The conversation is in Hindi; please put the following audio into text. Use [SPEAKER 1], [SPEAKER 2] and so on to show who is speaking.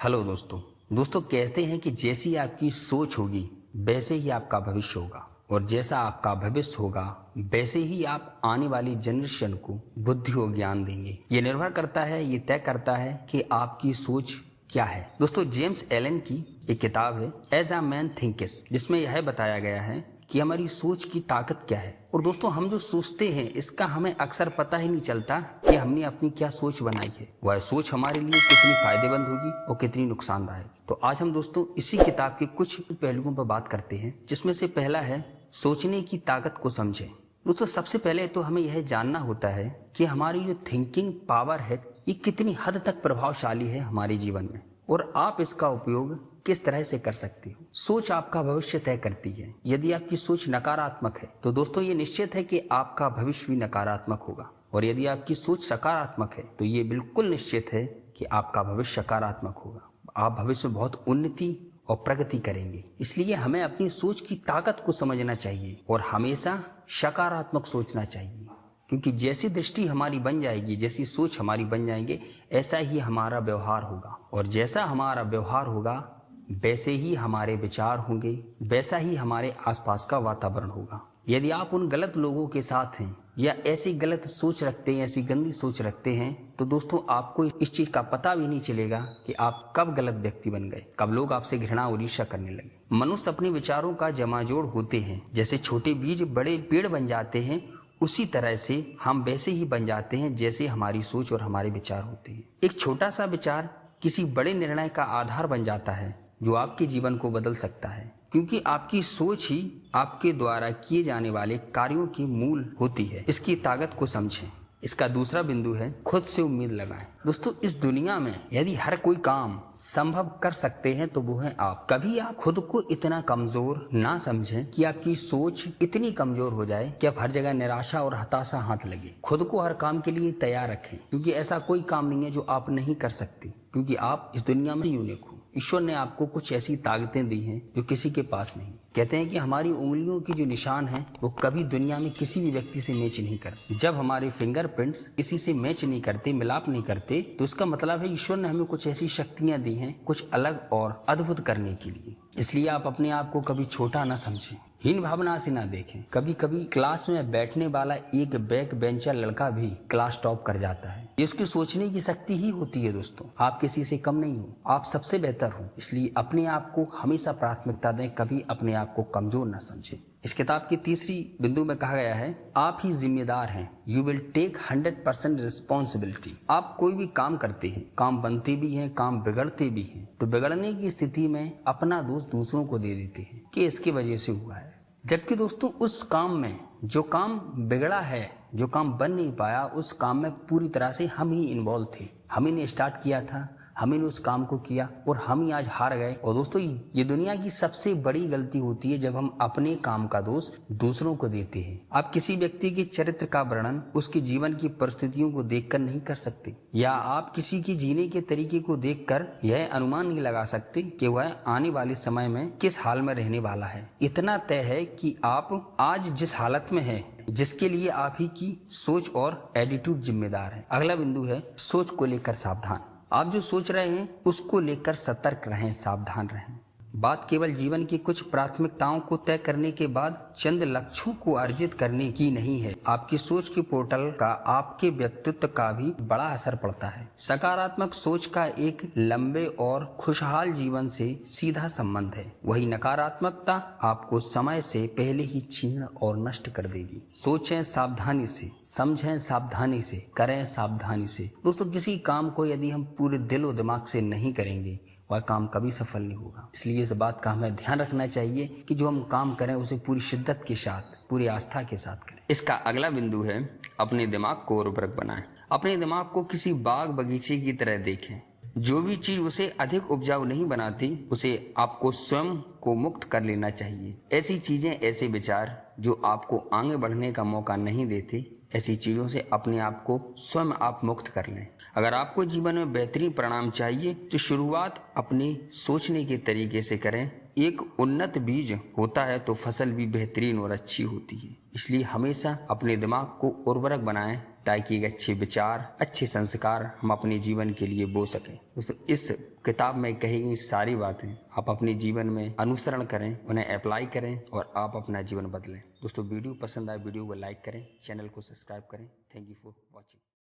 [SPEAKER 1] हेलो दोस्तों कहते हैं कि जैसी आपकी सोच होगी वैसे ही आपका भविष्य होगा और जैसा आपका भविष्य होगा वैसे ही आप आने वाली जनरेशन को बुद्धि और ज्ञान देंगे। ये निर्भर करता है, ये तय करता है कि आपकी सोच क्या है। दोस्तों जेम्स एलन की एक किताब है एज अ मैन थिंक्स, जिसमें यह बताया गया है कि हमारी सोच की ताकत क्या है। और दोस्तों हम जो सोचते हैं इसका हमें अक्सर पता ही नहीं चलता कि हमने अपनी क्या सोच बनाई है, वह सोच हमारे लिए कितनी फायदेमंद होगी और कितनी नुकसानदायक। तो आज हम दोस्तों इसी किताब के कुछ पहलुओं पर बात करते हैं, जिसमें से पहला है सोचने की ताकत को समझें। दोस्तों सबसे पहले तो हमें यह जानना होता है कि हमारी जो थिंकिंग पावर है ये कितनी हद तक प्रभावशाली है हमारे जीवन में और आप इसका उपयोग किस तरह से कर सकते हो। सोच आपका भविष्य तय करती है। यदि आपकी सोच नकारात्मक है तो दोस्तों ये निश्चित है कि आपका भविष्य भी नकारात्मक होगा, और यदि आपकी सोच सकारात्मक है तो ये बिल्कुल निश्चित है कि आपका भविष्य सकारात्मक होगा। आप भविष्य में बहुत उन्नति और प्रगति करेंगे। इसलिए हमें अपनी सोच की ताकत को समझना चाहिए और हमेशा सकारात्मक सोचना चाहिए, क्योंकि जैसी दृष्टि हमारी बन जाएगी, जैसी सोच हमारी बन जाएंगे, ऐसा ही हमारा व्यवहार होगा, और जैसा हमारा व्यवहार होगा वैसे ही हमारे विचार होंगे, वैसा ही हमारे आसपास का वातावरण होगा। यदि आप उन गलत लोगों के साथ हैं या ऐसी गलत सोच रखते हैं, ऐसी गंदी सोच रखते हैं, तो दोस्तों आपको इस चीज का पता भी नहीं चलेगा कि आप कब गलत व्यक्ति बन गए, कब लोग आपसे घृणा और ईर्ष्या करने लगे। मनुष्य अपने विचारों का जमाजोड़ होते हैं। जैसे छोटे बीज बड़े पेड़ बन जाते हैं, उसी तरह से हम वैसे ही बन जाते हैं जैसे हमारी सोच और हमारे विचार होते हैं। एक छोटा सा विचार किसी बड़े निर्णय का आधार बन जाता है जो आपके जीवन को बदल सकता है, क्योंकि आपकी सोच ही आपके द्वारा किए जाने वाले कार्यों की मूल होती है। इसकी ताकत को समझें। इसका दूसरा बिंदु है खुद से उम्मीद लगाएं। दोस्तों इस दुनिया में यदि हर कोई काम संभव कर सकते हैं तो वो है आप। कभी आप खुद को इतना कमजोर ना समझें कि आपकी सोच इतनी कमजोर हो जाए कि आप हर जगह निराशा और हताशा हाथ लगे। खुद को हर काम के लिए तैयार रखें, क्योंकि ऐसा कोई काम नहीं है जो आप नहीं कर सकते, क्योंकि आप इस दुनिया में यूनिक हो। ईश्वर ने आपको कुछ ऐसी ताकतें दी हैं जो किसी के पास नहीं। कहते हैं कि हमारी उंगलियों की जो निशान है वो कभी दुनिया में किसी भी व्यक्ति से मैच नहीं करते। जब हमारे फिंगरप्रिंट्स किसी से मैच नहीं करते, मिलाप नहीं करते, तो इसका मतलब है ईश्वर ने हमें कुछ ऐसी शक्तियां दी हैं कुछ अलग और अद्भुत करने के लिए। इसलिए आप अपने आप को कभी छोटा ना समझें, हीन भावना से ना देखें। कभी कभी क्लास में बैठने वाला एक बैक बेंचर लड़का भी क्लास टॉप कर जाता है। ये उसकी सोचने की शक्ति ही होती है। दोस्तों आप किसी से कम नहीं हो, आप सबसे बेहतर हो। इसलिए अपने आप को हमेशा प्राथमिकता दें, कभी अपने आप को कमजोर ना समझें। इस किताब की तीसरी बिंदु में कहा गया है आप ही जिम्मेदार हैं। You will take 100% responsibility. आप कोई भी काम करते हैं, काम बनते भी हैं, काम बिगड़ते भी हैं, तो बिगड़ने की स्थिति में अपना दोष दूसरों को दे देते हैं कि इसकी वजह से हुआ है। जबकि दोस्तों उस काम में जो काम बिगड़ा है, जो काम बन नहीं पाया, उस काम में पूरी तरह से हम ही इन्वॉल्व थे। हम ही ने स्टार्ट किया था, हम ही ने उस काम को किया और हम ही आज हार गए। और दोस्तों ये दुनिया की सबसे बड़ी गलती होती है जब हम अपने काम का दोष दूसरों को देते हैं। आप किसी व्यक्ति के चरित्र का वर्णन उसके जीवन की परिस्थितियों को देखकर नहीं कर सकते, या आप किसी के जीने के तरीके को देखकर यह अनुमान नहीं लगा सकते कि वह आने वाले समय में किस हाल में रहने वाला है। इतना तय है कि आप आज जिस हालत में है, जिसके लिए आप ही की सोच और एटीट्यूड जिम्मेदार है। अगला बिंदु है सोच को लेकर सावधान। आप जो सोच रहे हैं उसको लेकर सतर्क रहें, सावधान रहें। बात केवल जीवन की कुछ प्राथमिकताओं को तय करने के बाद चंद लक्ष्यों को अर्जित करने की नहीं है। आपकी सोच के पोर्टल का आपके व्यक्तित्व का भी बड़ा असर पड़ता है। सकारात्मक सोच का एक लंबे और खुशहाल जीवन से सीधा संबंध है, वही नकारात्मकता आपको समय से पहले ही छीन और नष्ट कर देगी। सोचें सावधानी से, समझें सावधानी से, करें सावधानी से। दोस्तों किसी काम को यदि हम पूरे दिल और दिमाग से नहीं करेंगे वह काम कभी सफल नहीं होगा। इसलिए इस बात का हमें ध्यान रखना चाहिए कि जो हम काम करें उसे पूरी शिद्दत के साथ, पूरी आस्था के साथ करें। इसका अगला बिंदु है अपने दिमाग को उर्वरक बनाएं। अपने दिमाग को किसी बाग बगीचे की तरह देखें। जो भी चीज उसे अधिक उपजाऊ नहीं बनाती उसे आपको स्वयं को मुक्त कर लेना चाहिए। ऐसी चीजें, ऐसे विचार जो आपको आगे बढ़ने का मौका नहीं देते, ऐसी चीजों से अपने आप को स्वयं आप मुक्त कर लें। अगर आपको जीवन में बेहतरीन परिणाम चाहिए तो शुरुआत अपने सोचने के तरीके से करें। एक उन्नत बीज होता है तो फसल भी बेहतरीन और अच्छी होती है। इसलिए हमेशा अपने दिमाग को उर्वरक बनाएं ताकि एक अच्छे विचार, अच्छे संस्कार हम अपने जीवन के लिए बो सकें। दोस्तों, इस किताब में कही गई सारी बातें आप अपने जीवन में अनुसरण करें, उन्हें अप्लाई करें और आप अपना जीवन बदलें। दोस्तों, वीडियो पसंद आए वीडियो को लाइक करें, चैनल को सब्सक्राइब करें। Thank you for watching.